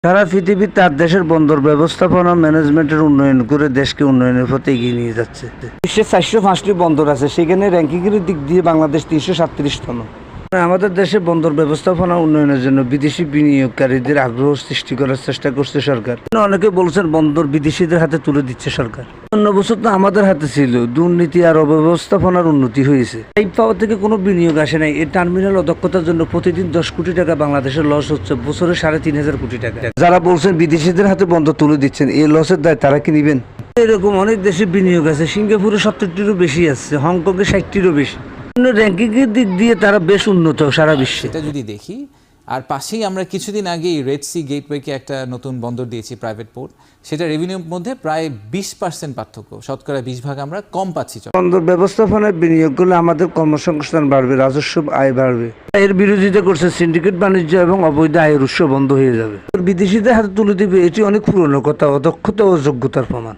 সারা পৃথিবী তার দেশের বন্দর ব্যবস্থাপনা ম্যানেজমেন্টের উন্নয়ন করে দেশকে উন্নয়নের পথে এগিয়ে নিয়ে যাচ্ছে। বিশ্বের 405টি বন্দর আছে, সেখানে র্যাঙ্কিংয়ের দিক দিয়ে বাংলাদেশ 337তম। আমাদের দেশে বন্দর ব্যবস্থাপনা উন্নয়নের জন্য বিদেশি বিনিয়োগকারীদের আগ্রহ সৃষ্টি করার চেষ্টা করছে সরকার। অনেকে বলছেন বন্দর বিদেশিদের হাতে তুলে দিচ্ছে সরকার। অন্য বছর তো আমাদের হাতে ছিল, দুর্নীতি আর অব্যবস্থাপনার উন্নতি হয়েছে। এই পাওয়ার থেকে কোনো বিনিয়োগ আসে নাই। এই টার্মিনাল অদক্ষতার জন্য প্রতিদিন 10 কোটি টাকা বাংলাদেশের লস হচ্ছে, বছরে 3,500 কোটি টাকা। যারা বলছেন বিদেশিদের হাতে বন্দর তুলে দিচ্ছেন, এই লসের দায় তারা কি নিবেন? এরকম অনেক দেশে বিনিয়োগ আছে। সিঙ্গাপুরে 70টিরও বেশি আছে, হংকংয়ে 60টিরও বেশি। র্যাঙ্কিংয়ের দিক দিয়ে তারা বেশ উন্নত সারা বিশ্বে। এটা যদি দেখি, আর পাশেই আমরা কিছুদিন আগেই রেড সি গেটওয়েকে একটা নতুন বন্দর দিয়েছি, প্রাইভেট পোর্ট। সেটা রেভিনিউর মধ্যে প্রায় 20% পার্থক্য, শতকরা 20% আমরা কম পাচ্ছি। বন্দর ব্যবস্থাপনায় বিনিয়োগ করলে আমাদের কর্মসংস্থান বাড়বে, রাজস্ব আয় বাড়বে। এর বিরোধিতা করছে সিন্ডিকেট বাণিজ্য এবং অবৈধ আয়ের উৎস বন্ধ হয়ে যাবে। বিদেশিদের হাতে তুলে দিবে, এটি অনেক পুরনো কথা, অদক্ষতা ও যোগ্যতার প্রমাণ।